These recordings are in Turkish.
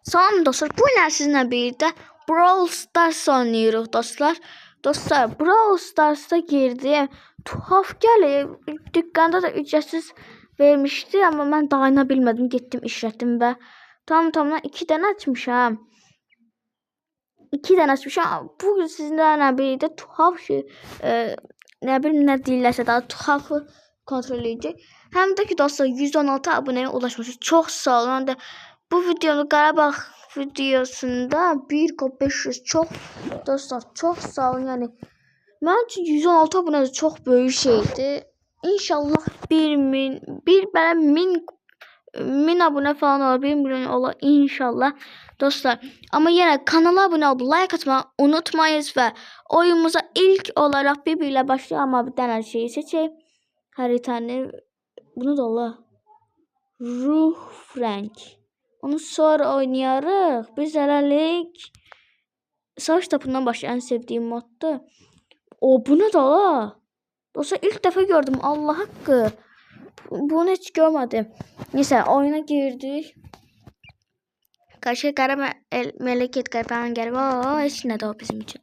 Salam dostlar, bu ilə sizinlə birlikdə Brawl Stars oynayırıq dostlar. Dostlar, Brawl Stars'a girdim. Tuhaf gəlib. Dükkanda da ücretsiz vermişdi, amma mən dayana bilmədim. Getdim, işlətdim və tamına 2 dənə açmışam. 2 dənə açmışam. Bu sizinlə birlikdə tuhaf şey, nə bilim nə deyirlərsə daha tuhafı kontrol edəcək. Həm də ki dostlar 116 abunəyə ulaşmışıq. Çox sağ olun. Həm də bu videonu Qarabağ videosunda 1.500 çox dostlar çox sağ olun. Yəni mənim üçün 116 abunə çox böyük şeydir. İnşallah 1000 abunə falan olur, 1 milyon olur inşallah dostlar. Amma yenə kanala abunə olub like atmayı unutmayınız və oyunumuza ilk olaraq bir-birlə başlayaq. Amma bir dənə şeyi seçək. Haritanı bunu da ola. Ruh Frank. Onu sonra oynayarıq. Biz hələlik savaş topundan başlayan en sevdiğim moddur. O bu ne da la? Dostlar ilk defa gördüm. Allah hakkı. Bunu hiç görmedim. Neyse oyuna girdik. Karşı kara meleket karpan geldi. Hiç ne de o bizim için.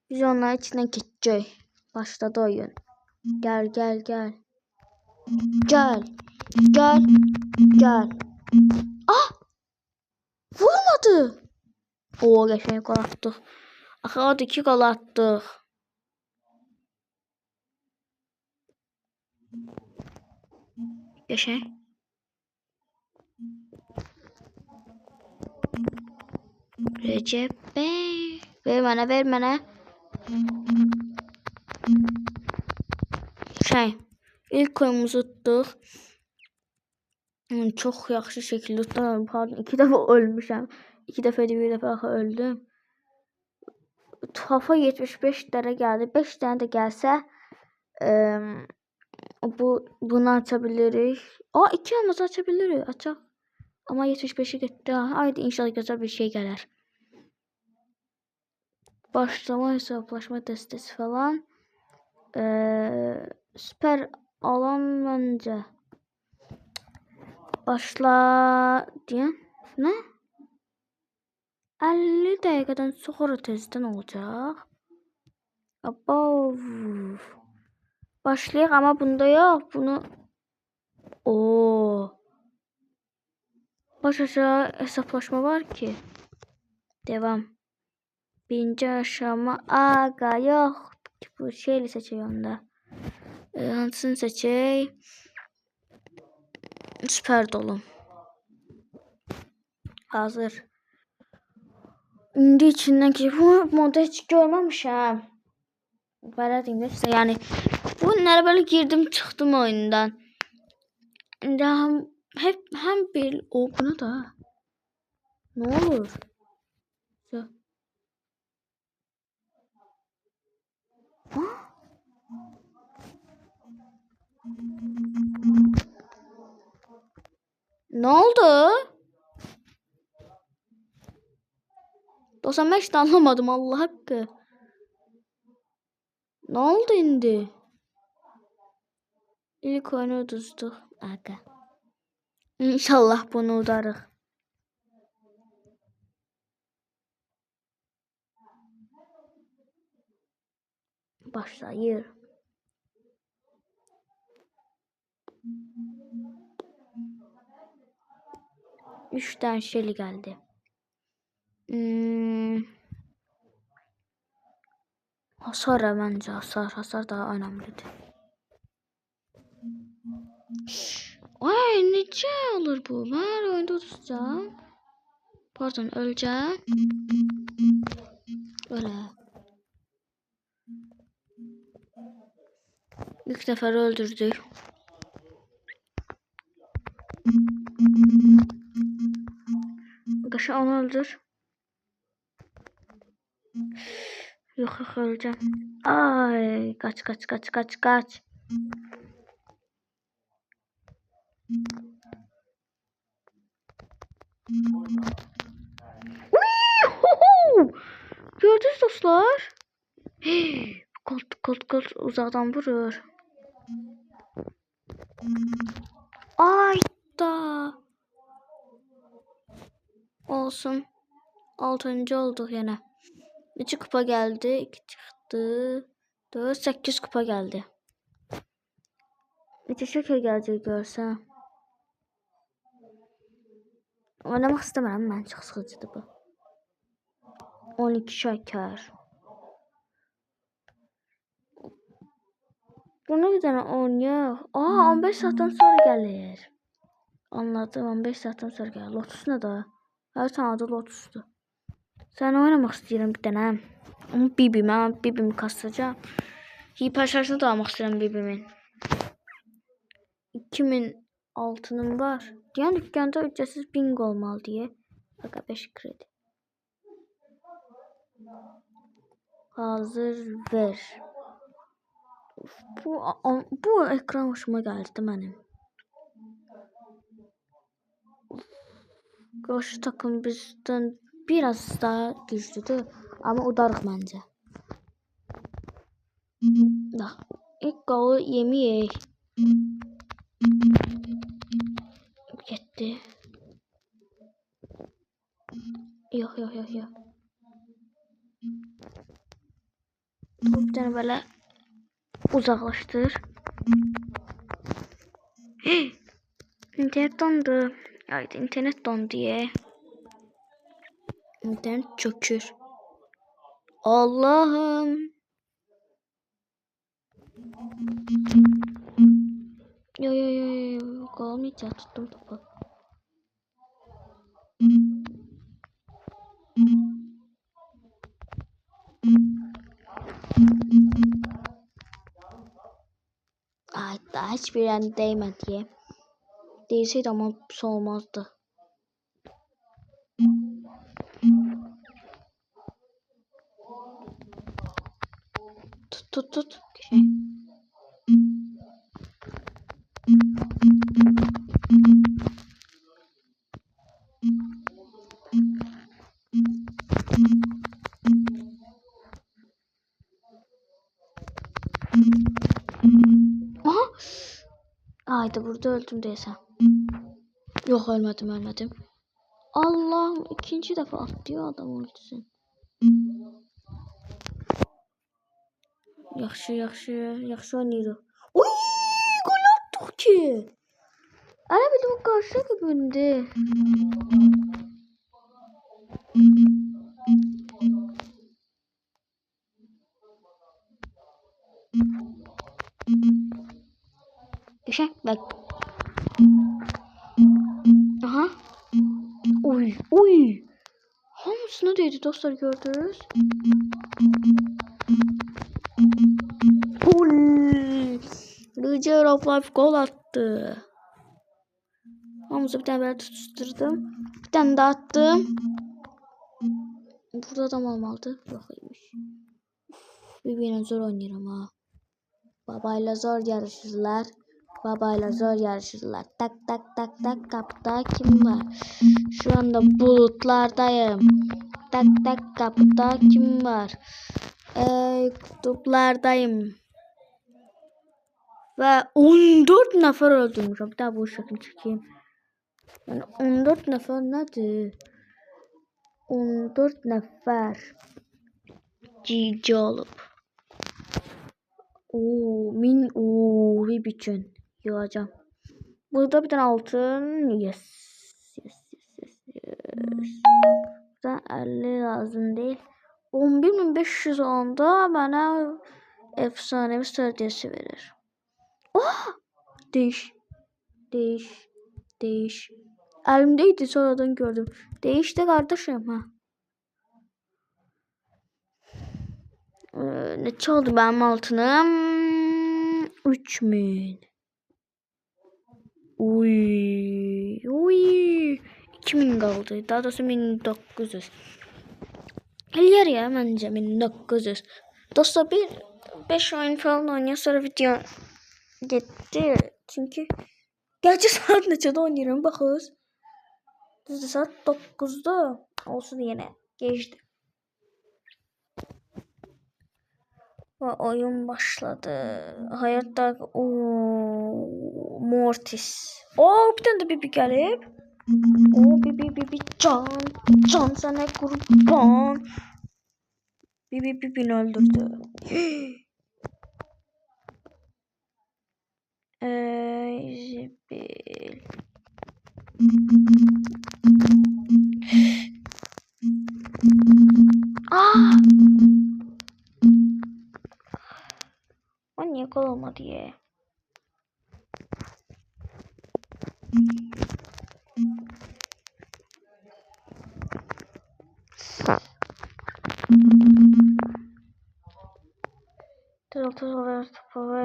Biz onların içinden geçeceğiz. Başladı oyun. Gel. Ah! Vurmadı. Oo geçmeyi gol attık. Axı 2 gol attık. Geçey. Recep Bey. Ver mənə. İlk oyunumuzu tutduq. Çox yaxşı şəkildə tutdum. Pardon, 2 dəfə ölmüşəm. 2 dəfə bir dəfə axı öldüm. Tuhafa 75 dənə gəldi. 5 dənə də gəlsə bunu açabilirik. 2 elmas açabilirik. Açaq. Amma 75'i getdi. Haydi inşallah güzel bir şey gələr. Başlama hesaplaşma destesi falan. Süper alan bence. Başla diyen ne? 50 dəqiqədən sonra tezdən olacaq. Abov. Başlayaq ama bunda yok. Bunu baş aşağı hesaplaşma var ki. Devam. Birinci aşama aga yok. Bu şeyle seçeyim onda. Hansını seçeyim? Süper dolu. Hazır. İndi içinden ki bu modu hiç görmemişim. Böyle diyeyim size yani. Bunlara böyle girdim çıktım oyundan. Ya hem bir buna da. Ne olur? Ne oldu? 95 anlamadım Allah hakkı. Ne oldu indi? İlk oyunu uduzdu. Aga. İnşallah bunu udarıq. Başlayır. Üç tane şeyli geldi. Hasar bence hasar daha önemlidir. Ay nece olur bu? Ben oyunda tutacağım. Pardon öleceğim. Öyle. İlk defa öldürdük. Arkadaşlar onu öldür. Yok öleceğim. Ay kaç. Gördünüz dostlar. Kolt uzaktan vurur. Ay da. Olsun. 6. olduk yine. 2 kupa geldi. 2 çıktı. 4, 8 kupa geldi. 2 şeker gelecek görsen. Oynamak istemiyorum ben. Çok sıkıcıdır bu. 12 şeker. Bunu bir tane oynuyor. 15 saatten sonra gelir. Anladım, 15 saatten sonra gelir. Lotus ne da? Her tane adı Lotus'tu. Sen oynamak istiyorum bir tane. Ama Bibimi kasacağım. Hiper şarjını da almak istiyorum Bibimin. 2000 altınım var. Diyen dükkanda ücretsiz bingo olmalı diye. Aga 5 kredi. Hazır ver. Bu ekran hoşuma geldi benim. Karşı takım bizden biraz daha güçlüdür ama udarıq bence. Da ilk golü yemeyek. Gitti. Yok. Bir tane böyle uzaklaştır. İnternet dondu. Haydi internet dondu diye. İnternet çökür. Allah'ım. Yo. Kalmayacak, tuttum topu. Ay, daha hiçbir yerine değmedi. Değseydi ama olmazdı. Tut. Şey. Aha. Haydi burada öldüm desem. Yok ölmedim. Allah'ım, ikinci defa atlıyor adam ultisin. Yaxşı oynayırıq. Oy, gol attık ki. Ara bildim o karşı bölümde. Geçen bak. Aha. Oy. Hamısına değdi dostlar, gördünüz. Gol. Recep Rafaf gol attı. Hamısı bir tane böyle tutuşturdum. Bir tane daha attım. Burada adam olmalıdır. Yok iyiymiş. Birbirine zor oynuyorum ha. Babayla zor yarışırlar. Tak kapıda kim var? Şu anda bulutlardayım. Tak kapıda kim var? Kutuplardayım. Ve 14 nefer öldürmüşüm. Bir daha bu şekilde çekeyim. Yani 14 nefer nedir? 14 nefer. GG olup. Bir biçim yığacağım. Burada bir tane altın. Yes. Buradan 50 lazım değil. 11.500 onda bana efsanevi stratejisi verir. Değiş. Elimdeydi, sonradan gördüm. Değişti kardeşim ha. Ne çaldı benim altınım? 3000. Uy. 2000 kaldı. Daha doğrusu 1900. Yer ya bence 1900. Dostlar 5 oyun falan oynuyor, sonra video gitti. Çünkü gerçi saat neçədə oynayıram baxız. Düzdür, saat 9'da olsun yine. Geçti. Ve oyun başladı. Hayatta Mortis. Bir tane de Bibi gelip. O bir can. Can sana kurban. Bir öldürdü. Zibil. Aa! O niye gol olmadı ya?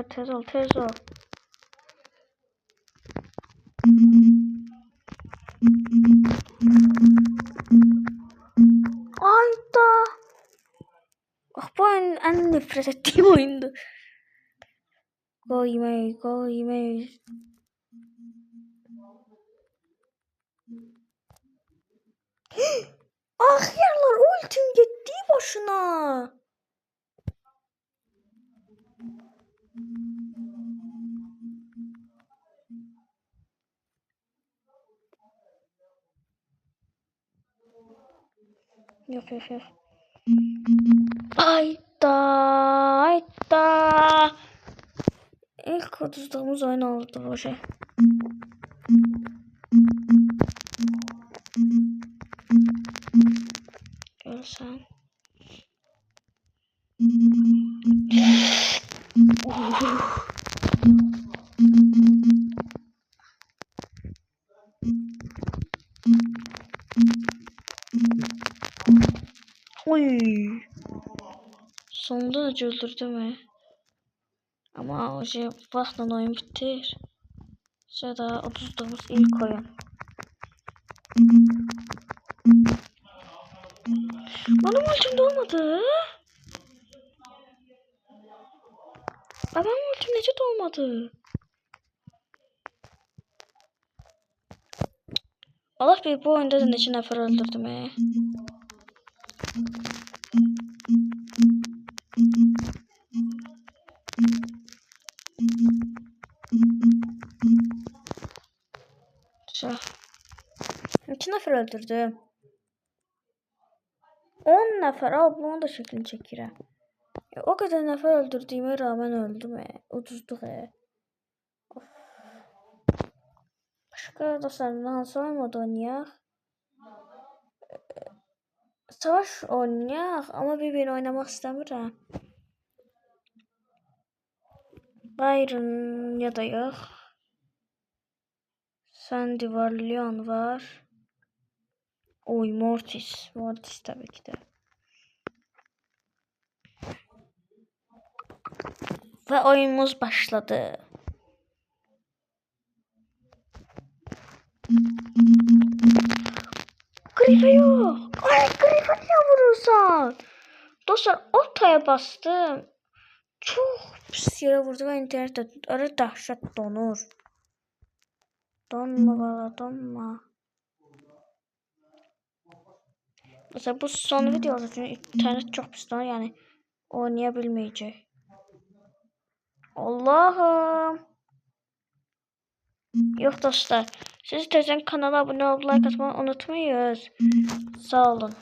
Tez ol. Ayda. Ah, bu oyun en nefret ettiğim oyundu. Gol yemeyiz. Ah yerler ultim gitti boşuna. Yok. Ayda. İlk 30'luğumuz oyun oldu bu şey. Görsen. Oy. Sonunda da öldürdü mü? Ama o şey vaxtla oyun bitir. Sonra 30'luğumuz ilk oyun. Benim ultimde olmadı. Benim ultim necə də olmadı? Allah bilir bu oyunda da neçə nəfər öldürdüm. Neçə nəfər öldürdüm? 10 nəfər. Al bunun da şəklini çəkirəm. O kadar nəfər öldürdüyümə rağmen öldüm. Uduzduq. Başka dostlarımla hansı oyun modu oynayaq? Savaş oynayaq, amma bir-birini oynamaq istəmirəm. Byron ya da yox. Sandy var, Leon var. Oy, Mortis tabii ki de. Ve oyunumuz başladı. Grife yok. Ay, Grife niye vurursan? Dostlar, ortaya bastım. Çok pis yere vurdu ve internette öyle dehşet donur. Donma. Mesela bu son video oldu çünkü internet çok pis donur, yani oynayabilmeyecek. Allah'ım. Yok dostlar. Siz de kanala abone olup like atmayı unutmayın. Sağ olun.